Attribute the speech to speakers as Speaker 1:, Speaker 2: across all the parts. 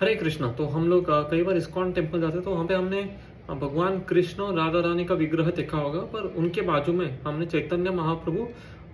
Speaker 1: हरे कृष्णा। तो हम लोग कई बार इस्कॉन टेम्पल जाते हैं तो वहाँ पे हमने भगवान कृष्ण और राधा रानी का विग्रह देखा होगा, पर उनके बाजू में हमने चैतन्य महाप्रभु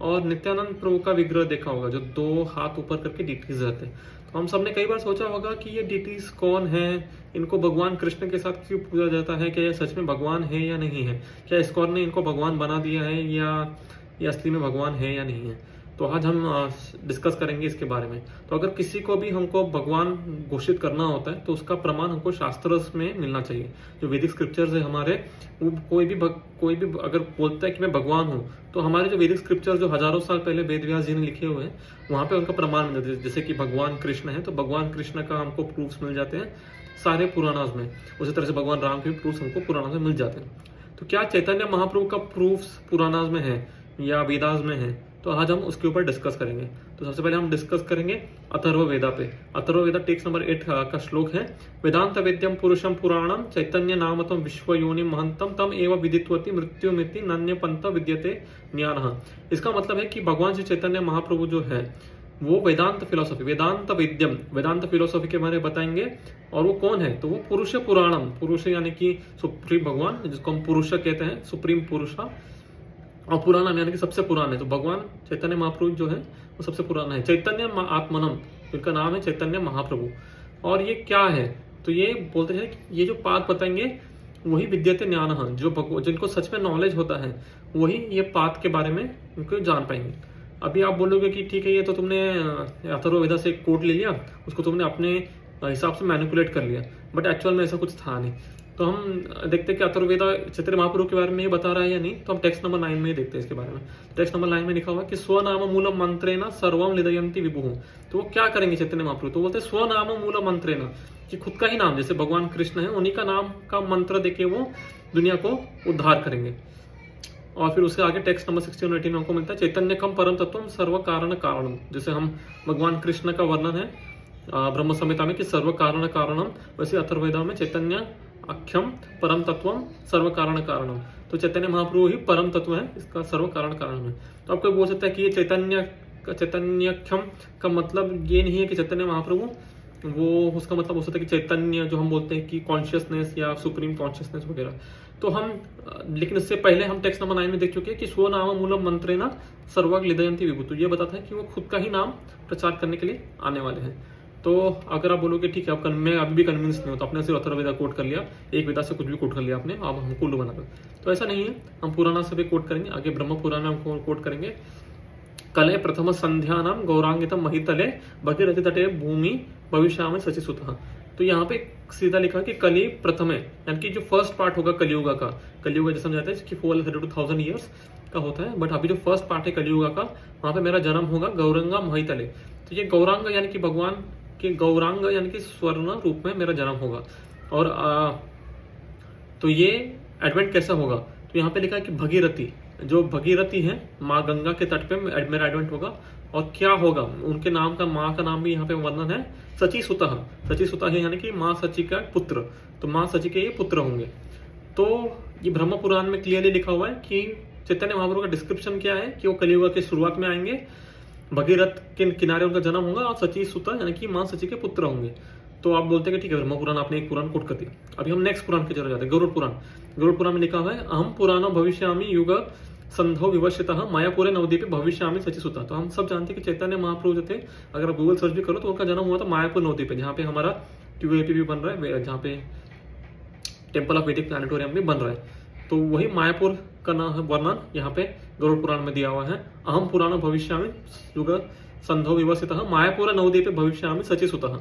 Speaker 1: और नित्यानंद प्रभु का विग्रह देखा होगा, जो दो हाथ ऊपर करके डीटीज रहते हैं। तो हम सबने कई बार सोचा होगा कि ये डीटीज कौन है, इनको भगवान कृष्ण के साथ क्यों पूजा जाता है, क्या ये सच में भगवान है या नहीं है, क्या इस्कॉन ने इनको भगवान बना दिया है या ये असली में भगवान है या नहीं है। तो आज हम डिस्कस करेंगे इसके बारे में। तो अगर किसी को भी हमको भगवान घोषित करना होता है तो उसका प्रमाण हमको शास्त्र में मिलना चाहिए। जो वैदिक स्क्रिप्चर्स है हमारे, वो कोई भी अगर बोलता है कि मैं भगवान हूँ, तो हमारे जो वैदिक स्क्रिप्चर्स जो हजारों साल पहले वेद व्यास जी ने लिखे हुए हैं, वहाँ पे उनका प्रमाण मिल जाता है। जैसे कि भगवान कृष्ण है तो भगवान कृष्ण का हमको प्रूफ्स मिल जाते हैं सारे पुराणास में। उसी तरह से भगवान राम के भी प्रूफ्स हमको पुराणास में मिल जाते हैं। तो क्या चैतन्य महाप्रभु का प्रूफ्स पुराणास में है या वेदास में है, तो आज हम उसके ऊपर डिस्कस करेंगे। तो सबसे पहले हम डिस्कस करेंगे अथर्व वेदा पे। अथर्व वेदा टेक्स्ट नंबर 8 का श्लोक है, वेदांत वेद्यम पुरुषम पुराणम चैतन्य नामतम विश्वयोनि महंतम तम एवं विदित्वति मृत्युमिति नन्य पंथ विद्यते ज्ञान। इसका मतलब है कि भगवान श्री चैतन्य महाप्रभु जो है वो वेदांत फिलोसफी, वेदांत वेद्यम, वेदांत फिलोसफी के बारे में बताएंगे। और वो कौन है, तो वो पुरुष पुराणम, पुरुष यानी कि सुप्रीम भगवान, जिसको हम पुरुष कहते हैं, सुप्रीम पुरुषा, और पुराना यानी कि सबसे पुराना है। तो भगवान चैतन्य महाप्रभु जो है वो सबसे पुराना है। चैतन्य आत्मनम, इनका नाम है चैतन्य महाप्रभु। और ये क्या है, तो ये बोलते हैं कि ये जो पाठ बताएंगे वही विद्यते ज्ञान, जो जिनको सच में नॉलेज होता है वही ये पाठ के बारे में उनको जान पाएंगे। अभी आप बोलोगे कि ठीक है, ये तो तुमने अथर्ववेदा से एक कोट ले लिया, उसको तुमने अपने हिसाब से मैनिपुलेट कर लिया, बट एक्चुअल में ऐसा कुछ था नहीं। तो हम देखते हैं कि अथर्ववेदा चैतन्य महाप्रभु के बारे में ये बता रहा है या नहीं। तो हम टेक्स्ट नंबर 9 में ही देखते हैं इसके बारे में। टेक्स्ट नंबर 9 में लिखा हुआ है कि स्वनाम मूलम मंत्रेण सर्वम लिदयन्ति विभु। तो वो क्या करेंगे चैतन्य महाप्रभु, तो बोलते हैं स्वनाम मूलम मंत्रेण, कि खुद का ही नाम, जैसे भगवान कृष्ण है उन्हीं का नाम का मंत्र देके वो दुनिया को उद्धार करेंगे। और फिर उसके आगे टेक्स्ट नंबर 16 और 18 में हमको मिलता है चैतन्य कम परम तत्व सर्व कारण कारणम। जैसे हम भगवान कृष्ण का वर्णन है ब्रह्म संहिता में कि सर्व कारण कारणम, वैसे अथर्ववेदा में चैतन्य अक्षम परम तत्वम सर्व कारण कारणम। तो चैतन्य महाप्रभु ही परम तत्व है, इसका सर्व कारण कारण है। तो आपको बोल सकता है कि ये चैतन्यक्षम का मतलब ये नहीं है कि चैतन्य महाप्रभु, वो उसका मतलब हो सकता है कि चैतन्य जो हम बोलते हैं कि कॉन्शियसनेस या सुप्रीम कॉन्शियसनेस वगैरह। तो हम लेकिन इससे पहले हम टेक्स्ट नंबर 9 में देख चुके हैं कि स्वनाम मूलम मंत्रेण सर्वग लिदयन्ति विभु। तो ये बताता है कि वो खुद का ही नाम प्रचार करने के लिए आने वाले हैं। तो अगर आप बोलोगे ठीक है, मैं अभी भी कन्विंस नहीं हूँ, तो आपने सिर्फ अथर्ववेदा कोट कर लिया, एक वेदा से कुछ भी कोट कर लिया आपने, आप हमको उल्लू बना दो, तो ऐसा नहीं है। हम पुराना से भी कोट करेंगे, आगे ब्रह्म पुराण में हम कोट करेंगे। कले प्रथम संध्या नाम गौरांगितम महितले भगीरथी तटे भूमि भविष्य में सचिसुतः। तो यहाँ पे सीधा लिखा है कि कली प्रथम है, यानी कि जो फर्स्ट पार्ट होगा कलियुगा का, कलियुगा जैसे समझाते हैं कि 432,000 ईयर्स का होता है, बट अभी जो फर्स्ट पार्ट है कलियुगा का, वहाँ पे मेरा जन्म होगा गौरंगा महितले। तो ये गौरांग यानी कि भगवान के गौरांग यानी कि स्वर्ण रूप में मेरा जन्म होगा। और तो ये एडवेंट कैसा होगा, तो यहाँ पे लिखा है कि भगीरथी, जो भगीरथी है माँ गंगा के तट पे मेरा एडवेंट होगा। और क्या होगा, उनके नाम का, माँ का नाम भी यहाँ पे वर्णन है सची सुतः। सची सुतः है यानी कि माँ सची का पुत्र, तो माँ सची के ये पुत्र होंगे। तो ये ब्रह्म पुराण में क्लियरली लिखा हुआ है कि चैतन्य महाप्रभु का डिस्क्रिप्शन क्या है कि वो कलियुग के शुरुआत में आएंगे, भगीरथ के किनारे उनका जन्म होगा और सची सुता यानी कि माँ सची के पुत्र होंगे। तो आप बोलते हैं कि ठीक है, ब्रह्म पुराण आपने एक पुराण कोट कर दिया। अभी हम नेक्स्ट पुराण की तरफ जाते हैं, गरुड़ पुराण। गरुड़ पुराण में लिखा हुआ है अहम पुराणो भविष्यामि युग संधो विवशितः मायापुरे नवद्वीपे भविष्यामि सची सुता। तो हम सब जानते हैं कि चैतन्य महाप्रभु जो थे, अगर आप गूगल सर्च भी करो तो उनका जन्म हुआ था मायापुर नवद्वीप पे, जहाँ पे हमारा QAP भी बन रहा है, जहाँ पे टेम्पल ऑफ वैदिक प्लानिटोरियम भी बन रहा है। तो वही मायापुर का नाम वर्णन यहाँ पे गरुड़ पुराण में दिया हुआ है। अहम पुराण भविष्यामि युग संधो विवसितः मायापुर नवद्वीपे भविष्यामि सचिसुतः।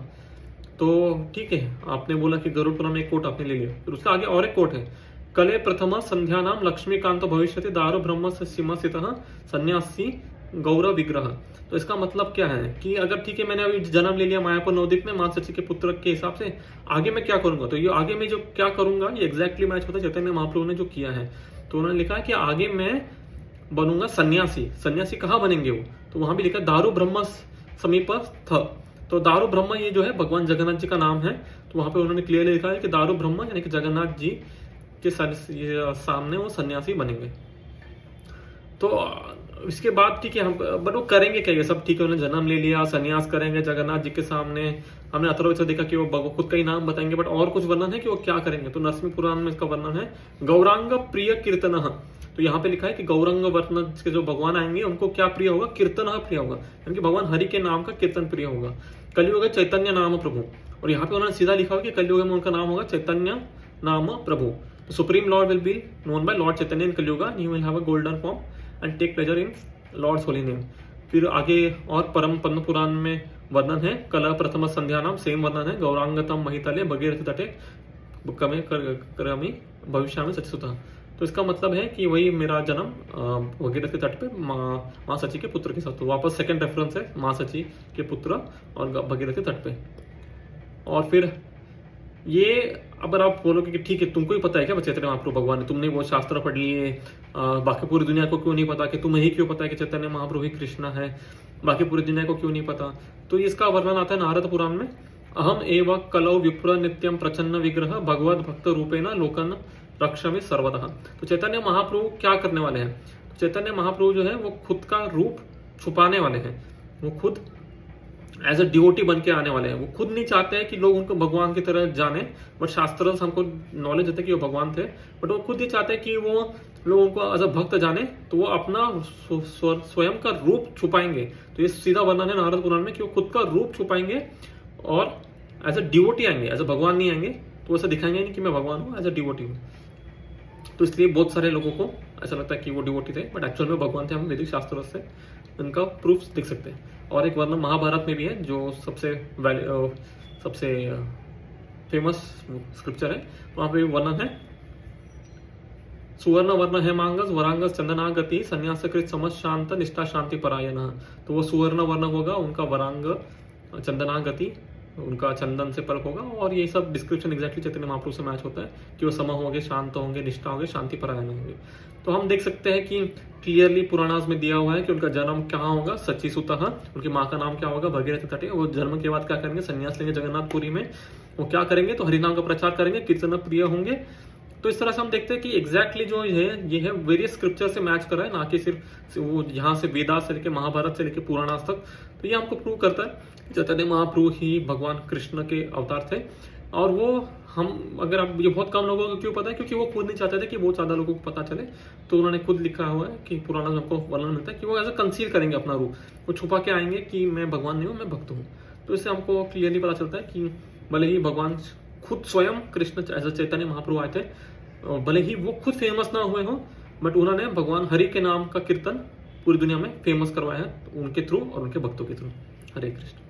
Speaker 1: तो ठीक है, आपने बोला कि गरुड़ पुराण में एक कोट आपने ले लिया, फिर उसका आगे और एक कोट है, कले प्रथम संध्या नाम लक्ष्मीकांत भविष्यति दारु ब्रह्म सीमा स्थितः सन्यासी गौरव विग्रह। तो इसका मतलब क्या है कि अगर ठीक है, मैंने अभी जन्म ले लिया मायापुर नवद्वीप में माँ सची के पुत्र के हिसाब से, आगे मैं क्या करूंगा, तो ये आगे मैं जो क्या करूंगा ये एग्जैक्टली मैच होता है चैतन्य महाप्रभु ने जो किया है। तो उन्होंने लिखा है कि आगे मैं बनूंगा सन्यासी। सन्यासी कहाँ बनेंगे वो, तो वहां भी लिखा दारु ब्रह्म समीप थ। तो दारु ब्रह्म ये जो है भगवान जगन्नाथ जी का नाम है। तो वहां पे उन्होंने क्लियरली लिखा है कि दारु ब्रह्म यानी कि जगन्नाथ जी के सामने वो सन्यासी बनेंगे। तो इसके बाद ठीक है हम बट वो करेंगे क्या, ये सब ठीक है, उन्होंने जन्म ले लिया, संन्यास करेंगे जगन्नाथ जी के सामने, हमने अथर्ववेद से देखा कि वो खुद का ही नाम बताएंगे, बट और कुछ वर्णन है कि वो क्या करेंगे। तो नरसिंह पुराण में इसका वर्णन है गौरांग प्रिय कीर्तन। तो यहाँ पे लिखा है कि गौरांग वर्ण के जो भगवान आएंगे उनको क्या प्रिय होगा, कीर्तन प्रिय होगा, यानी कि भगवान हरि के नाम का कीर्तन प्रिय होगा। कलियुग चैतन्य नाम प्रभु, और यहाँ पे उन्होंने सीधा लिखा होगा कि कलियुग में उनका नाम होगा चैतन्य नाम Prabhu. Supreme lord will be known by lord Chaitanya in Kaliyuga, he will have a golden form and take pleasure in lord's holy name. फिर आगे और परम पद्म पुराण में वर्णन है कला प्रथम संध्या नाम, सेम वर्णन है गौरांगतम महितले भगीरथ तटे कमे करमी भविष्य में सचसुता। तो इसका मतलब है कि वही मेरा जन्म भगीरथ के तट पे माँ सची के पुत्र के साथ। तो वापस सेकंड रेफरेंस है माँ सची के पुत्र और भगीरथ के तट पे। और फिर ये अगर आप बोलोगे कि ठीक है तुमको ही पता है क्या चैतन्य महाप्रभु भगवान है, तुमने वो शास्त्र पढ़ लिए, बाकी पूरी दुनिया को क्यों नहीं पता, कि तुम्हें ही क्यों पता है कि चैतन्य महाप्रभु ही कृष्ण है, बाकी पूरी दुनिया को क्यों नहीं पता। तो इसका वर्णन आता है नारद पुराण में, अहम एव कलौ विप्र नित्यम प्रचन्न विग्रह भगवद भक्त रूपेण लोकन रक्षामि सर्वतः। तो चैतन्य महाप्रभु क्या करने वाले हैं, तो चैतन्य महाप्रभु जो है वो खुद का रूप छुपाने वाले हैं, वो खुद एज अ डिवोटी बन के आने वाले हैं। वो खुद नहीं चाहते हैं कि लोग उनको भगवान की तरह जाने, बट शास्त्र से हमको नॉलेज देते हैं कि वो भगवान थे, बट वो खुद ही चाहते हैं कि वो लोग उनको एज अ भक्त जाने, तो वो अपना स्वयं का रूप छुपाएंगे। तो ये सीधा वर्णन है नारद पुराण में कि वो खुद का रूप छुपाएंगे और एज अ डिवोटी आएंगे, एज अ भगवान नहीं आएंगे। तो ऐसा दिखाएंगे नहीं कि मैं भगवान हूँ, एज अ डिवोटी हूँ। तो इसलिए बहुत सारे लोगों को ऐसा लगता है कि वो डिवोटी थे, बट एक्चुअल में भगवान थे। हम वैदिक शास्त्रों से इनका प्रूफ देख सकते हैं। और एक वर्णन महाभारत में भी है जो सबसे फेमस स्क्रिप्चर है, वहां पे वर्णन है सुवर्ण वर्ण है मांगस वरांगस चंदनागति संन्यासकृत समझ शांत निष्ठा शांति परायण। तो वो सुवर्ण वर्ण होगा, उनका वरांग चंदनागति, उनका चंदन से पर्क होगा। और ये सब डिस्क्रिप्शन एग्जैक्टली चैतन्य महाप्रभु से मैच होता है कि वो सम होंगे, शांत होंगे, निष्ठा होंगे, शांति परायण होंगे। तो हम देख सकते हैं कि क्लियरली पुराणास में दिया हुआ है कि उनका जन्म कहाँ होगा, सची सुतः, उनकी माँ का नाम क्या होगा, भगीरथ तटे। वो जन्म के बाद क्या करेंगे, संन्यास लेंगे जगन्नाथपुरी में। वो क्या करेंगे, तो हरिनाम का प्रचार करेंगे, कीर्तन प्रिय होंगे। तो इस तरह से हम देखते हैं कि एग्जैक्टली जो है ये है वेरियस स्क्रिप्चर से मैच कर रहा है, ना कि सिर्फ वो यहाँ से वेदास से लेके महाभारत से लेके पुराणास तक। तो ये हमको प्रूव करता है चैतन्य महाप्रभु ही भगवान कृष्ण के अवतार थे। और वो हम अगर आप ये बहुत कम लोगों को क्यों पता है, क्योंकि वो खुद नहीं चाहते थे कि बहुत ज्यादा लोगों को पता चले। तो उन्होंने खुद लिखा हुआ है कि पुराना में हमको वर्णन मिलता है कि वो ऐसा कंसील करेंगे अपना रूप, वो छुपा के आएंगे कि मैं भगवान नहीं हूँ, मैं भक्त हूँ। तो इससे हमको क्लियरली पता चलता है कि भले ही भगवान खुद स्वयं कृष्ण एज चैतन्य महाप्रभु आए थे, भले ही वो खुद फेमस ना हुए हों, बट उन्होंने भगवान हरि के नाम का कीर्तन पूरी दुनिया में फेमस करवाया है, उनके थ्रू और उनके भक्तों के थ्रू। हरे कृष्ण।